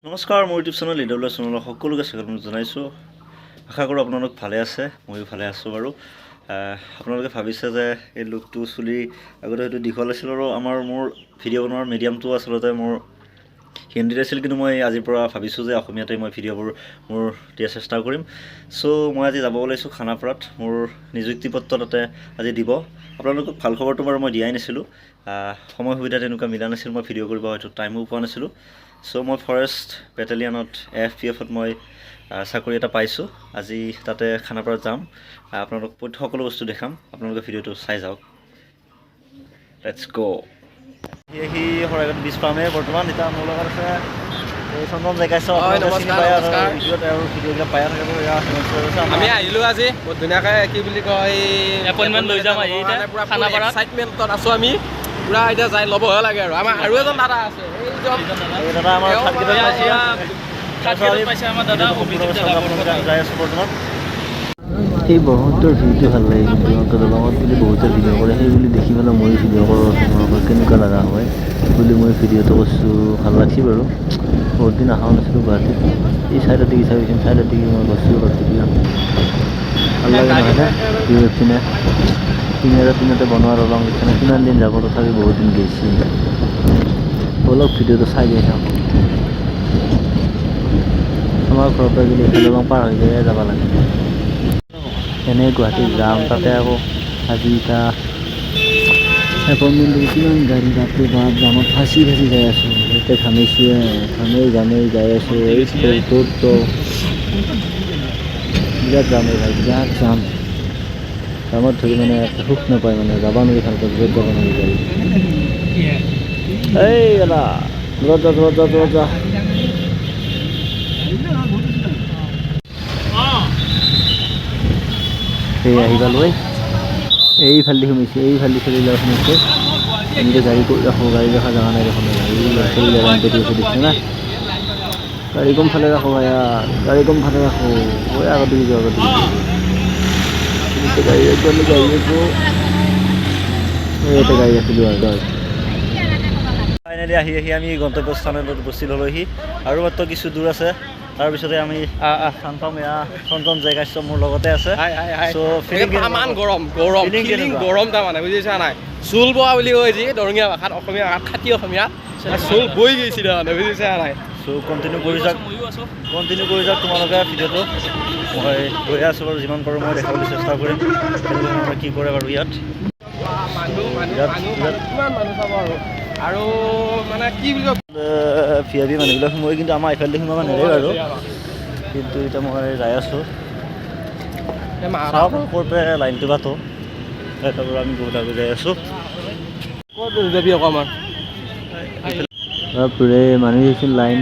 নমস্কাৰ, মোৰ YouTube channel EW চেনেলৰ সকলোকে স্বাগতম জনাইছোঁ। আশা কৰোঁ আপোনালোক ভালে আছে, ময়ো ভালে আছোঁ বাৰু। আপোনালোকে ভাবিছে যে এই লুকটো চুলি আগতে হয়তো দীঘল আছিল আৰু মোৰ ভিডিঅ' বনোৱাৰ মিডিয়ামটো আচলতে মোৰ হিন্দীত আছিল, কিন্তু মই আজিৰ পৰা ভাবিছোঁ যে অসমীয়াতে মই ভিডিঅ'বোৰ মোৰ দিয়াৰ চেষ্টা কৰিম। চ' মই আজি যাব ওলাইছোঁ খানাপাৰাত, মোৰ নিযুক্তি পত্ৰ তাতে আজি দিব। আপোনালোকক ভাল খবৰটো বাৰু মই দিয়াই নাছিলোঁ, সময় সুবিধা তেনেকুৱা মিলা নাছিল, মই ভিডিঅ' কৰিব হয়তো টাইমো পোৱা নাছিলোঁ। চ' মই ফৰেষ্ট বেটেলিয়ানত afpfত মই চাকৰি এটা পাইছোঁ। আজি তাতে খানাপাৰাত যাম, আপোনালোক সকলো বস্তু দেখাম, আপোনালোকে ভিডিঅ'টো চাই যাওক। লেটছ গ'। সি শৰাইঘাট বীজ পামেই বৰ্তমান। এতিয়া মোৰ লগত আছে এই চন্দন জেগাইছ, ভিডিঅ'ত আৰু ভিডিঅ'বিলাক পাই থাকে। আমি আহিলোঁ আজি বহুত ধুনীয়াকৈ, কি বুলি কয়, এপইণ্টমেণ্ট লৈ যাম। খানাপাৰা এক্সাইটমেণ্টত আছোঁ আমি পুৰা। এতিয়া যাই ল'বহে লাগে আৰু আমাৰ আৰু এজন দাদা আছে, দাদা আমাৰ যাই আছোঁ বৰ্তমান। সেই ব্ৰহ্মপুত্ৰৰ ভিউটো ভাল লাগে, কিন্তু দলঙত বুলি বহুতে ভিডিঅ' কৰে, সেই বুলি দেখি পেলাই মই ভিডিঅ' কৰোঁ আপোনালোকৰ কেনেকুৱা লগা হয় বুলি মই ভিডিঅ'টো কৰিছোঁ। ভাল লাগছি বাৰু, বহুত দিন অহাও নাছিলোঁ গুৱাহাটীত। এই চাইডত দেখি চাবিচোন, চাইডত দেখি মই গৈছোঁ গতিকে ভাল লাগে নহয়নে? ভিউ এপিনে পিনতে বনোৱা দলং এইখানে কিমান দিন যাব, তথাপি বহুত দিন গৈছি। অলপ ভিডিঅ'টো চাই যাই থাকক। আমাৰ ঘৰৰ পৰা যদি এখন দলং পাৰ হৈ যায় যাব লাগে। এনেই গুৱাহাটীত যাম, তাতে আকৌ আজি এতিয়া এপইণ্টমেণ্ট কিমান গাড়ী বাপৰে বাপ, জামত ফাঁচি যাই আছোঁ। এতিয়া ঘামিছোৱে, ঘামেই যাই আছোঁ। এই তো বিৰাট জাম, ভাই বিৰাট জাম। জামত ধৰি মানে সুখ নাপায়, মানে যাব নোৱাৰি ভালকৈ, য'ত যাব নোৱাৰি গাড়ী। এই দাদা দূৰত যা। এই আহি পালোঁ, এইফালেদি সোমাইছে, এইফালেদি চলি লৈ সোমাইছে। এনেকৈ গাড়ী কৰি ৰাখোঁ, গাড়ী ৰখা জেগা নাই দেখোন। গাড়ী লাইন পাতি আছে দেখিছে না? গাড়ী কোনফালে ৰাখোঁ ভাইয়া, গাড়ী কোনফালে ৰাখোঁ? ঐ আগত দিবি গাড়ী ৰাখোঁ। ইয়াতে গাড়ী ৰাখিলোঁ আৰু। ফাইনেলি আহি আমি গন্তব্যস্থানত উপস্থিত হ'লোহি, আৰু মাত্ৰ কিছু দূৰ আছে, তাৰপিছতে আমি স্থান পাম। চন্দন জেগাইছ মোৰ লগতে আছে। গৰম তাৰমানে বুজিছা নাই? চুল বোৱা বুলি কয় যি দৰঙীয়া ভাষাত, অসমীয়া ভাষাত খাটি অসমীয়া, চুল বৈ গৈছে তাৰমানে, বুজিছা নাই? চ' কণ্টিনিউ কৰি যাওক তোমালোকে ভিডিঅ'টো। মই গৈ আছোঁ বাৰু, যিমান পাৰোঁ মই দেখাবলৈ চেষ্টা কৰিম কেনেকুৱা কি কৰে বাৰু ইয়াত। আৰু মানে কি বুলি কয়, VIP মানুহবিলাক সোমাই, কিন্তু আমাৰ এইফালে সোমাব নেৰে বাৰু। কিন্তু এতিয়া মই যাই আছোঁ, চাওঁ ক'ৰ পৰা লাইনটো বাটো। তাৰ পৰা আমি বহুত আগত যাই আছোঁ। ক'ত যাবি অকণমান বাপৰে, মানুহ দেখিছিল লাইন,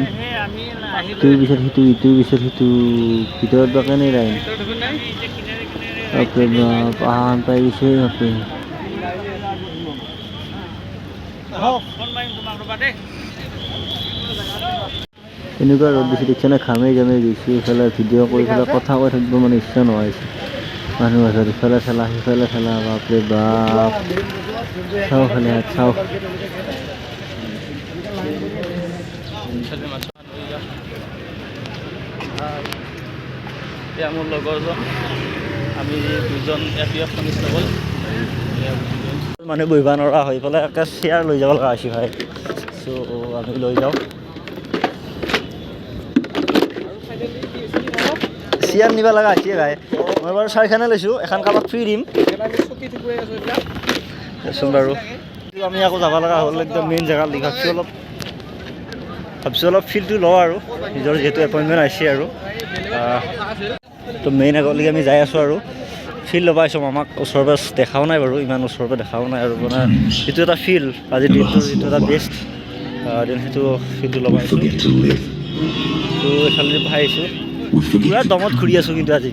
ইটোৰ পিছত সিটো, ইটোৰ পিছত সিটো, ভিতৰত বাকে নাই লাইন। বাপৰে বাপ, পাহাৰ পাই গৈছে বাপৰে। এনেকুৱা ৰ'দ দিছে দেখিছে না, ঘামেই গৈছে। এইফালে ভিডিঅ' কৰি পেলাই কথা কৈ থাকিব মানে ইচ্ছা নোহোৱা হৈছে। মানুহ আছে ইফালে ঠেলা সিফালে ঠেলা, বাপৰে বাপ। চাওঁ খালি হাত চাওঁ। এতিয়া মোৰ লগৰজন, আমি দুজন APF কনিষ্টেবল, মানে বহিব নোৱাৰা হৈ পেলাই একে চেয়াৰ লৈ যাব লগা হৈছে ভাই। চ' আমি লৈ যাওঁ, চেয়াৰ নিব লগা হৈছে ভাই। মই বাৰু 4খানে লৈছোঁ, এখন কাৰোবাক ফ্ৰী দিম দেচোন বাৰু। আমি আকৌ যাব লগা হ'ল একদম মেইন জেগাত। ভাবছোঁ অলপ ফিলটো লওঁ আৰু নিজৰ, যিহেতু এপইণ্টমেণ্ট আহিছে আৰু। তো মেইন আগলৈকে আমি যাই আছোঁ আৰু ফিল ল'ব আহিছোঁ। আমাক ওচৰৰ পৰা দেখাও নাই বাৰু, ইমান ওচৰৰ পৰা দেখাও নাই, আৰু মানে যিটো এটা ফিল আজিৰ দিনটোৰ যিটো এটা বেষ্ট দিন, সেইটো ফিলটো ল'ব আহিছোঁ। তো এইফালে ভাই আহিছোঁ, পুৰা দমত ঘূৰি আছোঁ। কিন্তু আজি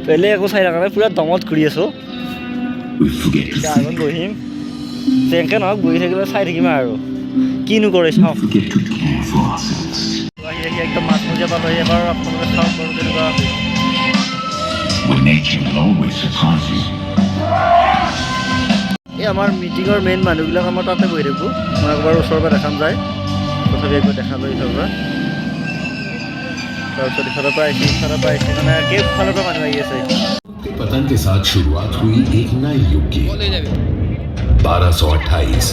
বেলেগ একো চাই থকা নাই, পুৰা দমত ঘূৰি আছোঁ। এতিয়া আগত বহিম, যেনেকৈ নহওক বহি থাকিলে চাই থাকিম আৰু কিনো কৰে চাওঁ। আহি একদম মাজমজিয়া পালোঁ। এবাৰ আপোনালোকে চাওক বাৰু কেনেকুৱা। এই আমাৰ মিটিঙৰ মেইন মানুহবিলাক আমাৰ তাতে বহি থাকোঁ। মই একবাৰ ওচৰৰ পৰা দেখাম যায়, তথাপি একবাৰ দেখা লৈ তাৰ পৰা তাৰপিছত ইফালৰ পৰা আহিছে ইফালৰ পৰা আহিছে মানে কেইফালৰ পৰা মানুহ আহি আছে के पतन के साथ शुरुआत हुई एक नए युग की 1228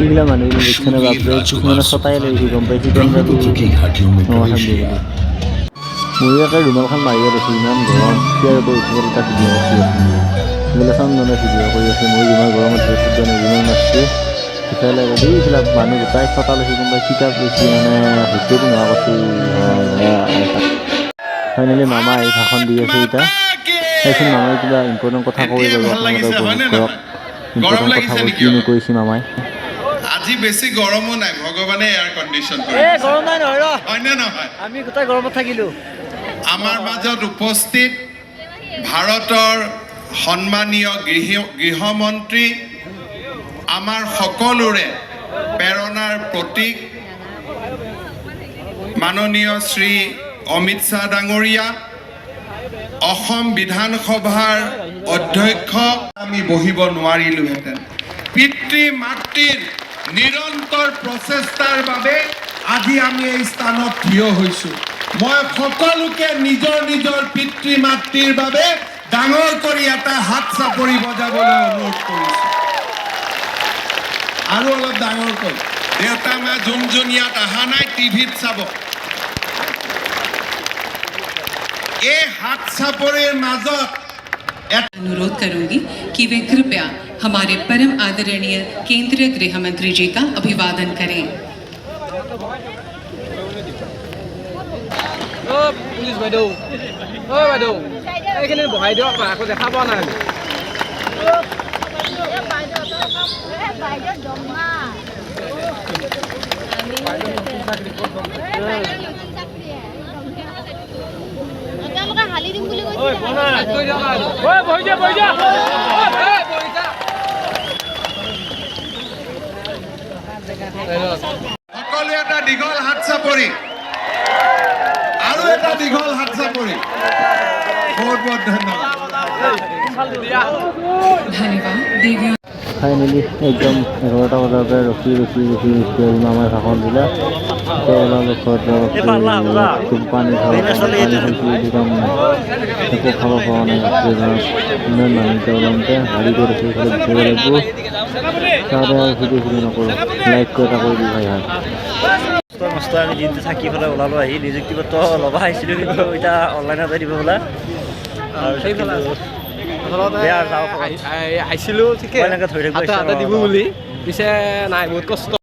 এইগিলা মানুহবিলাক দেখছে না বাপৰে কিছুমানে ছটাই লৈ আহি গম পাইছে ब्रह्मपुत्र की घाटियों में प्रवेश किया মই একে ৰুমালখন মাৰিয়ে আছোঁ ইমান গৰম ইয়াৰ ওপৰত উঠিবলৈ এটা ভিডিঅ' কৰি আছোঁ এইবিলাক চাউণ্ডে ভিডিঅ' কৰি আছে মই যিমান গৰমত ড্ৰেছত জানো যিমান মাৰিছোঁ সিফালে এইবিলাক মানুহ গোটাই ছটা লৈছে কোনোবাই কিতাপ লৈছে মানে হইতেও নোহোৱা কৈছে ফাইনেলি মামা আহি ভাষণ দি আছে এতিয়া চাইচোন মামাই কিবা ইম্পৰ্টেণ্ট কথা কৈ যাব আপোনালোকে উপভোগ কৰক ইম্পৰ্টেণ্ট কথাবোৰ কিনো কৈছে মামাই আজি বেছি গৰমো নাই ভগৱানে এয়াৰ কণ্ডিশ্যন কৰি গৰম নাই নহয় অন্য নহয় আমি গোটাই গৰমত থাকিলোঁ আমাৰ মাজত উপস্থিত ভাৰতৰ সন্মানীয় গৃহমন্ত্ৰী আমাৰ সকলোৰে প্ৰেৰণাৰ প্ৰতীক মাননীয় শ্ৰী অমিত শ্বাহ ডাঙৰীয়া অসম বিধানসভাৰ অধ্যক্ষ আমি বহিব নোৱাৰিলোহেঁতেন পিতৃ মাতৃৰ নিৰন্তৰ প্ৰচেষ্টাৰ বাবে আজি আমি এই স্থানত থিয় হৈছোঁ মই সকলোকে নিজৰ নিজৰ পিতৃ মাতৃৰ বাবে ডাঙৰ কৰি এটা হাত চাপৰি বজাবলৈ অনুৰোধ কৰিছোঁ আৰু অলপ ডাঙৰকৈ দেউতা মা যোন ইয়াত অহা নাই টিভিত চাব এই হাত চাপৰিৰ মাজত अनुरोध करूंगी कि वे कृपया हमारे परम आदरणीय केंद्रीय गृह मंत्री जी का अभिवादन करें। পুলিচ বাইদেউ বাইদেউ এইখিনি বহাই দিয়ক আকৌ দেখা পোৱা নাই সকলোৱে এটা দীঘল হাত চাপৰি আৰু এটা দীঘল হাত চাপৰি বহুত বহুত ধন্যবাদ धन्यवाद देवियों ফাইনেলি একদম 11টা বজাৰ পৰা ৰখি মামাই ভাষণ দিলে এতিয়া ওলালোঁ ঘৰত খুব পানী খাইছোঁ একদম একো খাব পৰা নাই ইমান মানুহ এতিয়া ওলাওঁতে গাড়ী কৰিছোঁ এইফালে বিচাৰিব লাগিব তাতে ভিডিঅ' নকৰোঁ লাইক এটা কৰি দি ভাই হয় মস্ত আমি দিনটো থাকি পেলাই ওলালোঁ আহি নিযুক্তি পত্ৰ ল'ব আহিছিলোঁ কিন্তু এতিয়া অনলাইনতে দিব বোলে আহিছিলোঁ ঠিকে দিব বুলি পিছে নাই বহুত কষ্ট